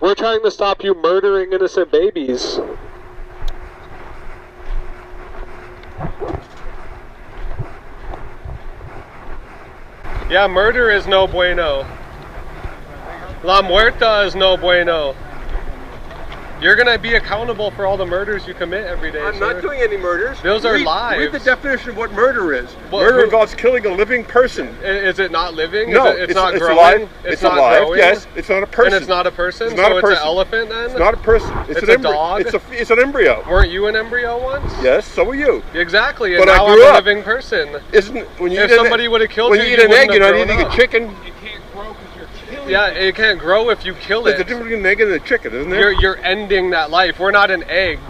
We're trying to stop you murdering innocent babies. Yeah, murder is no bueno. La muerta is no bueno. You're going to be accountable for all the murders you commit every day, I'm not doing any murders. Those are lives. Read the definition of what murder is. Murder involves killing a living person. Is it not living? No, it's not growing? Alive. It's not alive, growing? Yes. It's not a person. And it's not a person? It's not a person. It's an elephant then? It's not a person. It's a dog? It's an embryo. Weren't you an embryo once? Yes, so were you. Exactly, but and now I'm a living person. If somebody would have killed you, when you eat an egg, you're not eating a chicken. Yeah, it can't grow if you kill it. There's a difference between an egg and a chicken, isn't there? You're ending that life. We're not in eggs.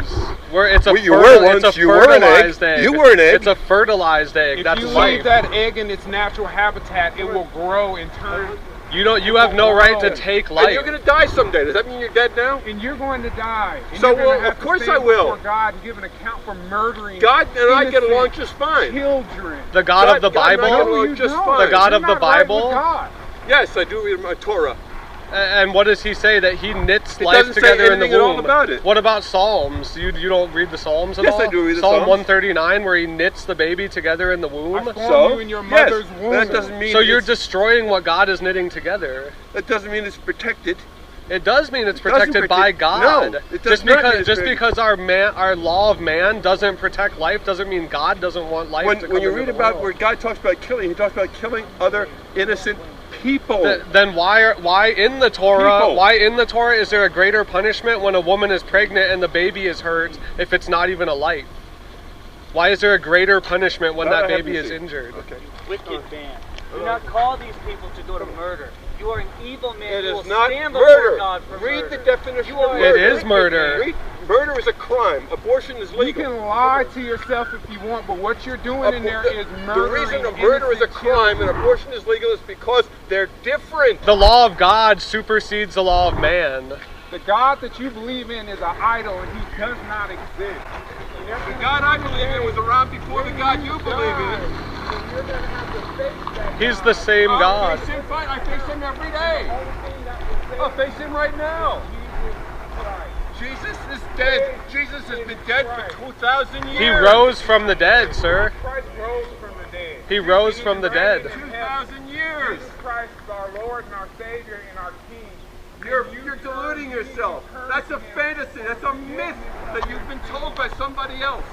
It's a fertilized egg. You were an egg. It's a fertilized egg. If That's you life. leave that egg in its natural habitat, it will grow and turn. You have no right to take life. And you're going to die someday. Does that mean you're dead now? And you're going to die. And so, of course I will. God and give an account for murdering. God and I get along just fine. Children. The God of the Bible. The God of the Bible. Yes, I do read my Torah. And what does he say? That he knits life together in the womb. All about it. What about Psalms? You don't read the Psalms at all? Yes, I do read the Psalm Psalms. 139, where he knits the baby together in the womb. I formed you in your mother's womb. That doesn't mean. So you're destroying what God is knitting together. That doesn't mean it's protected. It does mean it's protected by God. No, it does not. Just because our law of man doesn't protect life doesn't mean God doesn't want life to come when you into read the about world. where God talks about killing, he talks about killing other innocent people. Then why in the Torah is there a greater punishment when a woman is pregnant and the baby is hurt if it's not even a life? Why is there a greater punishment when that baby is injured? Okay. Wicked man. Do not call these people to go to murder. You are an evil man. It who is will not stand murder. God for Read murder. the definition of murder. It is murder. Murder is a crime. Abortion is legal. You can lie to yourself if you want, but what you're doing in there is murdering. The reason a murder is a crime and abortion is legal is because they're different. The law of God supersedes the law of man. The God that you believe in is an idol, and he does not exist. The God I believe in was around before the God you believe in. He's the same God. I face him, I face him every day. I face him right now. Jesus is dead. Jesus has been dead for 2,000 years. He rose from the dead, sir. Christ rose from the dead. He rose from the dead. 2,000 years. Jesus Christ is our Lord and our Savior and our King. You're deluding yourself. That's a fantasy. That's a myth that you've been told by somebody else.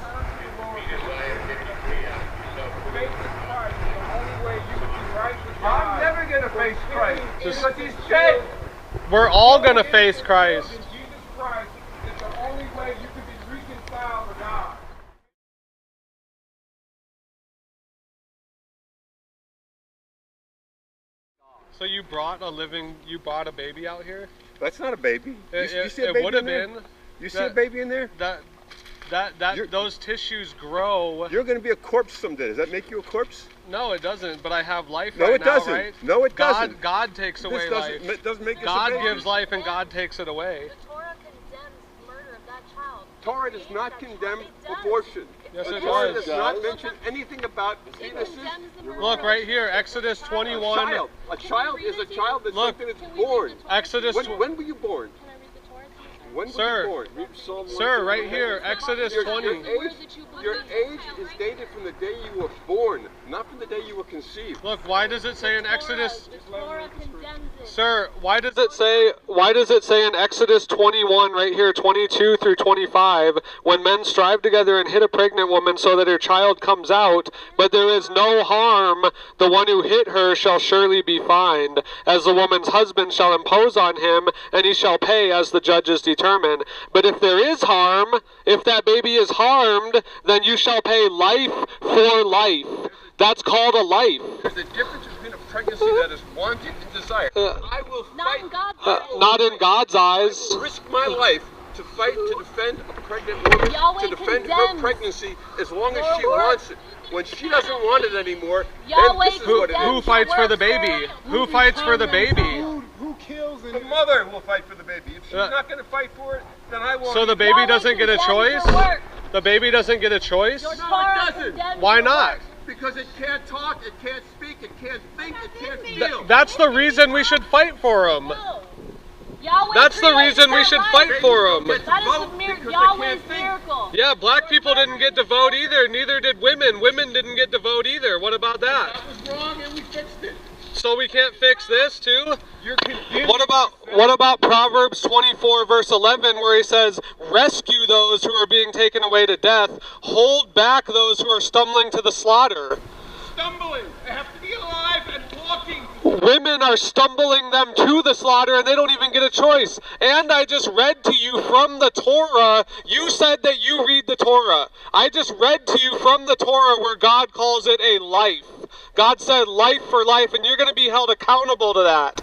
I'm never going to face Christ because he's dead. We're all going to face Christ. Jesus Christ is the only way you can be reconciled to God. So you brought a baby out here? That's not a baby. You see a It baby would have in there? been. You see a baby in there? Those tissues grow. You're going to be a corpse someday. Does that make you a corpse? No, it doesn't. But I have life no, right it doesn't. now, right? No, it doesn't. God takes away life. It doesn't make us God a baby. gives life and God takes it away. The Torah condemns murder of that child. Torah does not condemn abortion. Yes, it Torah does. does not mention anything about penises. Look right here, Exodus 21. A child is a child that's Look, something that's born. Exodus. When were you born? Can I read the Torah? When were Sir. you born? Read Psalm Sir, 1. right here, Exodus 20. Your age is dated from the day you were born, not from the day you were conceived. Look, why does it say in Exodus? The Torah condemns it. Sir, why does it say in Exodus 21 right here, 22 through 25, when men strive together and hit a pregnant woman so that her child comes out, but there is no harm, the one who hit her shall surely be fined, as the woman's husband shall impose on him, and he shall pay as the judges determine. But if there is harm, if that baby is harmed, then you shall pay life for life. That's called a life. There's a difference between a pregnancy that is wanted and desired. I will fight. Not in God's eyes. I will risk my life to fight to defend a pregnant woman, to defend her pregnancy as long as she wants it. When she doesn't want it anymore, then this is what it is. Who fights for the baby? Who fights for the baby? Who kills The mother will fight for the baby. If she's not going to fight for it, then I won't. So the baby doesn't get a choice? The baby doesn't get a choice? No, it doesn't. Why not? Because it can't talk, it can't speak, it can't think, it can't feel. That's the reason we should fight for him. Yahweh That's the created reason we that should life. fight for them. That is the Yahweh's miracle. Yeah, black people didn't get to vote either. Neither did women. Women didn't get to vote either. What about that? That was wrong, and we fixed it. So we can't fix this too? You're condemning What about Proverbs 24 verse 11 where he says, rescue those who are being taken away to death, hold back those who are stumbling to the slaughter. stumbling. They have to be alive and walking. Women are stumbling them to the slaughter and they don't even get a choice. And I just read to you from the Torah. You said that you read the Torah. I just read to you from the Torah where God calls it a life. God said life for life, and you're going to be held accountable to that.